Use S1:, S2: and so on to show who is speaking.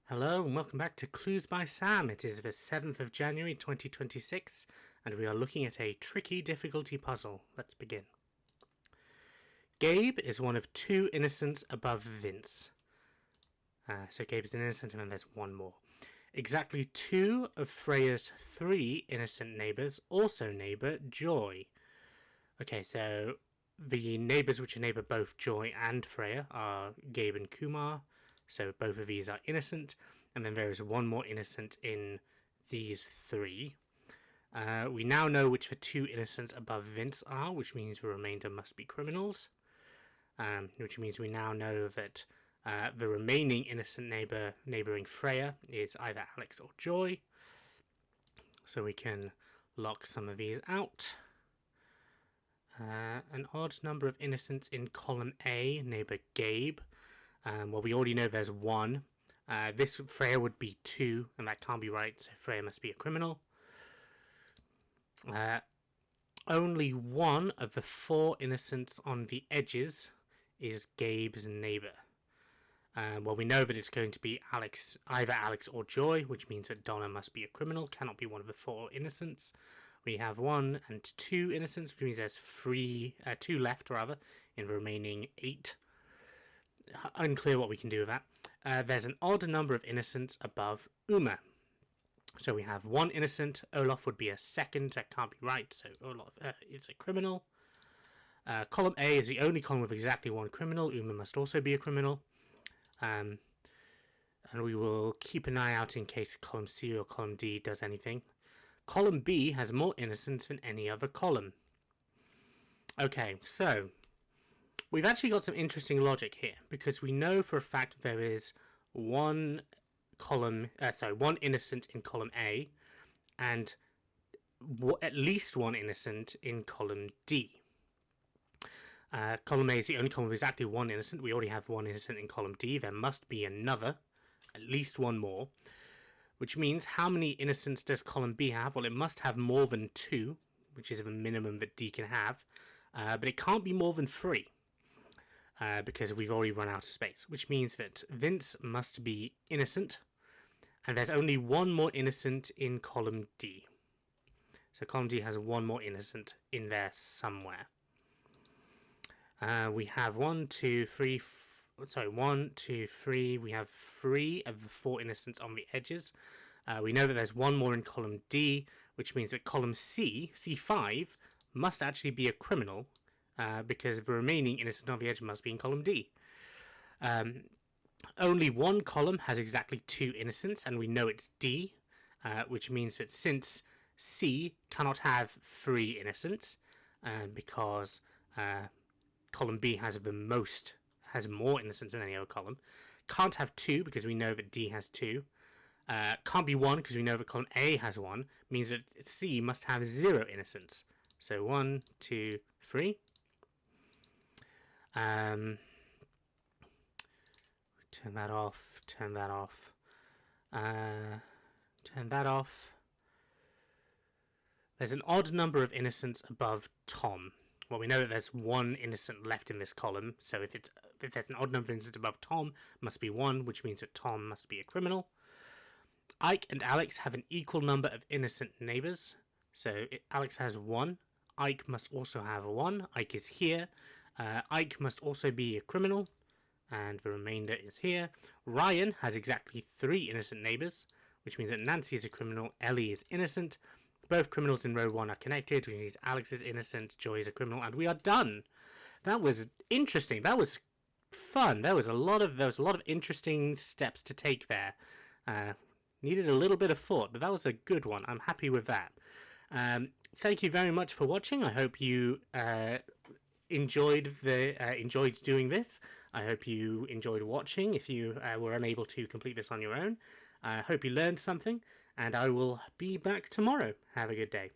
S1: Hello and welcome back to Clues by Sam. It is the 7th of January 2026 and we are looking at a tricky difficulty puzzle. Let's begin. Gabe is one of two innocents above Vince. So Gabe is an innocent and then there's one more. Exactly two of Freya's three innocent neighbours also neighbour Joy. Okay, so the neighbours which neighbour both Joy and Freya are Gabe and Kumar. So both of these are innocent, and then there is one more innocent in these three. We now know which the two innocents above Vince are, which means the remainder must be criminals. Which means we now know that the remaining innocent neighbouring Freya is either Alex or Joy. So we can lock some of these out. An odd number of innocents in column A neighbour Gabe. Well, we already know there's one. This Freya would be two, and that can't be right, so Freya must be a criminal. Only one of the four innocents on the edges is Gabe's neighbour. Well, we know that it's going to be Alex, either Alex or Joy, which means that Donna must be a criminal, cannot be one of the four innocents. We have one and two innocents, which means there's two left, rather, in the remaining 8. Unclear what we can do with that. There's an odd number of innocents above Uma. So we have one innocent. Olaf would be a second. That can't be right. So Olaf is a criminal. Column A is the only column with exactly one criminal. Uma must also be a criminal. And we will keep an eye out in case column C or column D does anything. Column B has more innocents than any other column. Okay, so we've actually got some interesting logic here, because we know for a fact there is one innocent in column A, and at least one innocent in column D. Column A is the only column with exactly one innocent. We already have one innocent in column D. There must be another, at least one more, which means how many innocents does column B have? Well, it must have more than 2, which is the minimum that D can have, but it can't be more than 3. Because we've already run out of space, which means that Vince must be innocent, and there's only one more innocent in column D. So column D has one more innocent in there somewhere. We have 1, 2, 3. We have 3 of the 4 innocents on the edges. We know that there's one more in column D, which means that column C, C5, must actually be a criminal. Because the remaining innocent on the edge must be in column D. Only one column has exactly 2 innocents, and we know it's D, which means that since C cannot have 3 innocents, because column B has more innocents than any other column, can't have 2 because we know that D has 2, can't be 1 because we know that column A has 1, means that C must have 0 innocents. So 1, 2, 3. Turn that off, turn that off, turn that off. There's an odd number of innocents above Tom. Well, we know that there's one innocent left in this column, so if there's an odd number of innocents above Tom, it must be 1, which means that Tom must be a criminal. Ike and Alex have an equal number of innocent neighbours, so Alex has 1. Ike must also have 1. Ike is here. Ike must also be a criminal, and the remainder is here. Ryan has exactly 3 innocent neighbours, which means that Nancy is a criminal, Ellie is innocent. Both criminals in row 1 are connected, which means Alex is innocent, Joy is a criminal, and we are done. That was interesting. That was fun. There was a lot of interesting steps to take there. Needed a little bit of thought, but that was a good one. I'm happy with that. Thank you very much for watching. I hope you enjoyed doing this. I hope you enjoyed watching if you were unable to complete this on your own. I hope you learned something, and I will be back tomorrow. Have a good day.